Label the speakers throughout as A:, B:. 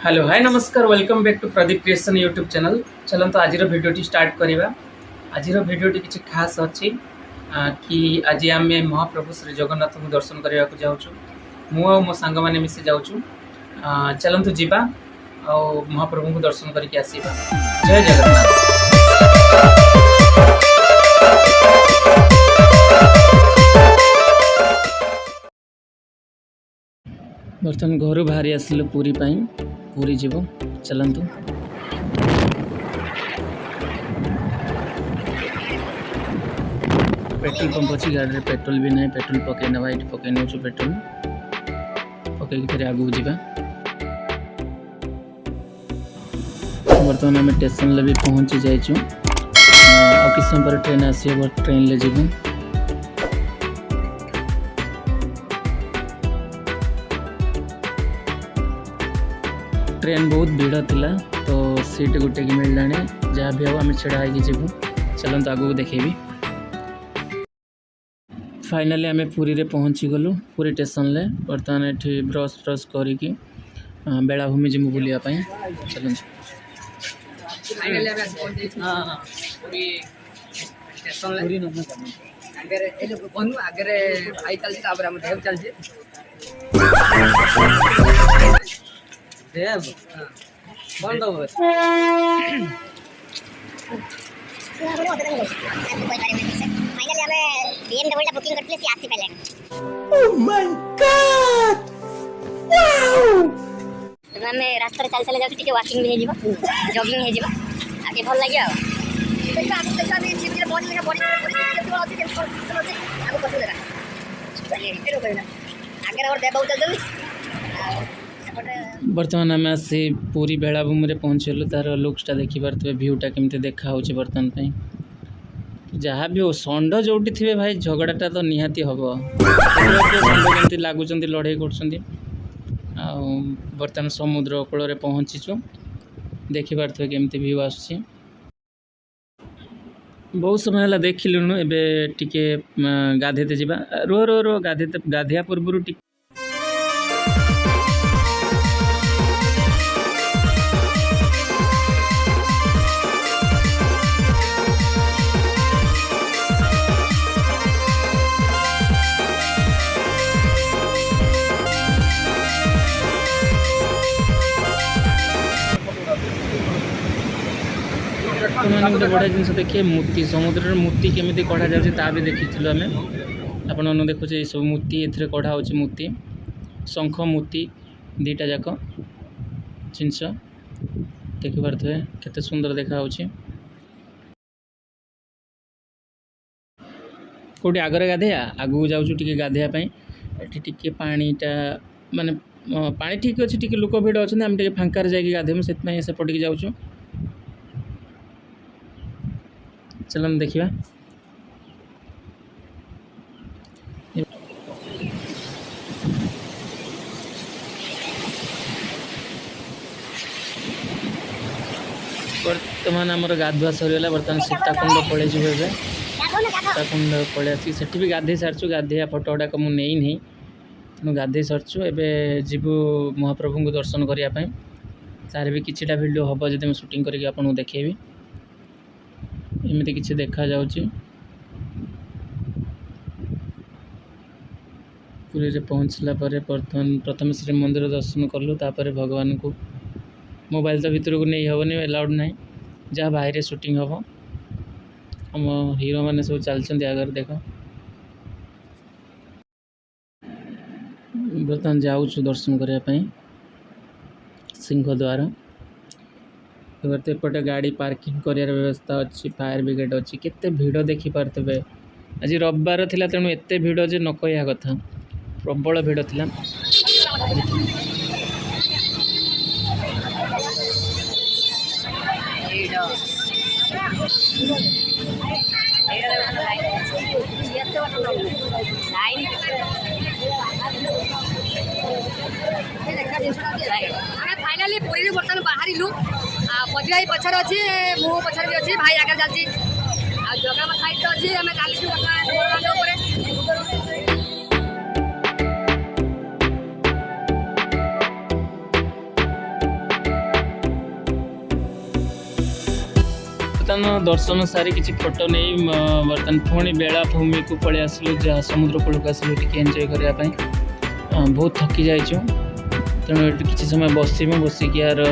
A: Hello hi नमस्कार welcome back to Pradeep creation YouTube channel. चलते आज भिडियो स्टार्ट करवा। आज भिडियो किसी खास अच्छी कि आज आम महाप्रभु श्री जगन्नाथ को दर्शन करने को जाऊँ। मु मो सांग मैंने मिसी जाऊँ। चलतु जीवा आ महाप्रभु को दर्शन करके आसवा। जय जगन्नाथ। बर्तमान घर बाहरी आसिलु पूरी पाई। पूरी जीव चलतु। पेट्रोल पंप अच्छी गाड़ी पेट्रोल भी ना पेट्रोल पकई ना ये पकई नौ पेट्रोल पकई फिर आगू जावा। बर्तमान आम स्टेशन भी पहुँची जाइचु। किस समय पर ट्रेन आसब ट्रेन ले जीवु। ट्रेन बहुत भीड़ थिला तो सीट गोटे की मिललानी जहाँ भी हम छड़ा हो जीवु। चलते आगू देखेबी। फाइनाली आम पुरी रे पहुँची गलु पुरी स्टेशन ले। बर्तमान ये ब्रश फ्रश करके बेलाभूमि जीवु बुलायापाई। चलते
B: कौन तो फाइनली हमें BMW बुकिंग करते सी आसी पहले। Oh my God wow. तो हमें रास्ता चल चले जाउची टिके वॉकिंग भी हे जीवा जॉगिंग हे जीवा आगे भल लागि आ। देखा भी चित्र बॉडी लगा बॉडी परिस्थिति तो अछि के चलो आगो पछ देरा चलिए हेरो करना आगे और देबा उतर जल्दी।
A: बर्तमान आम आसी पूरी बेलाभूमि रे पहुँचलु। तार लुक्सटा देखी पारे भ्यूटा केमती देखा हो बर्तमान पे जहाँ भी हो षंड जोटी थे भाई झगड़ाटा तो निहाती हम केमती लगुच लड़ाई कर। बर्तमान समुद्र कूल पहुँचीचु देखी पारे केमती भ्यू आस। बहुत समय है देखिलुनु एबे टिके गाधेते जीवा। रो रो रो गाधेया पूर्व मैंने गोटे बढ़िया जिन देखिए मूर्ति समुद्र मूर्ति केमी कढ़ा जाए भी देखी आम आपण देखुचे ये सब मूर्ति ए कढ़ा हो मूर्ति शंख मूर्ति दीटा जाक जिनस देखिपे केते सुंदर देखा कौटी आगे गाधेया आगू जाऊँ टे गाधेयापाई टे पाटा माने पानी ठीक अच्छे टे लोक भिड़ अच्छा आम टे फांकार जाकि गाधेमु से सेपटिक जाऊँ। चलन देखिए बर्तमान आमर गाधुआ सरीगला। बर्तमान सीताकुंड पड़े सीताकुंड पड़े से भी गाधे सारचु गाधेया फोटो गुड़ाक मुझे नहीं तेणु गाधे सारचु एवं जीवु महाप्रभु को दर्शन करने तार भी किछिटा वीडियो हम जब मैं शूटिंग करके आपको देखेबी। एमती किसी देखा जाउची पुरी रे पहुँचला पर प्रथम श्री मंदिर दर्शन कलु। तापर भगवान को मोबाइल तो भीतर को नहीं हेनी अलाउड ना जहाँ बाहर शूटिंग हम हम हीरो मैंने सब चलते आगे देख। बर्तमान जाऊँ दर्शन करने सिंहद्वार। एपटे गाड़ी पार्किंग कर व्यवस्था अच्छी फायर ब्रिगेड अच्छी केते भीड़ देखी पारे। आज रविवार थिला तेणु एते भीड़ जे न कहिया कथा प्रबल भीड़ थिला।
B: फाइनाली पूरी बर्तमान बाहर पदी भाई पछार अच्छी मु पछार भी अच्छी भाई आगे चलती जगह साइड अच्छी आम चलू।
A: बर्तमान दर्शन सारी किसी फोटो नहीं बर्तमान पुणी बेलाभूमि को पलि आसलु जहाँ समुद्र कूल को आसलु टी एंजॉय करने बहुत थकी जाइचु तेणु ये किसी समय बसमु बसिक यार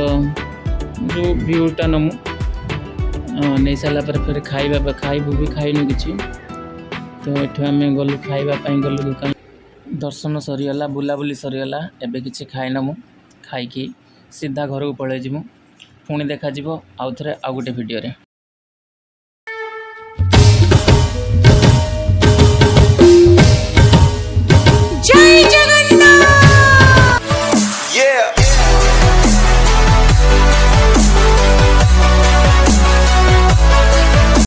A: जो व्यूटा नमु नहीं सारापर फिर खाइबा खाइबू भी खाइनु किसी तो ये आम गलु खाइबापी गलु दुकान दर्शन सरीगला बुलाबुली सरीगला एबे किसी खाइनमु खाइकी सीधा घर को पलि जीमु पुणी देखा आउ थे आउ गोटे वीडियो रे।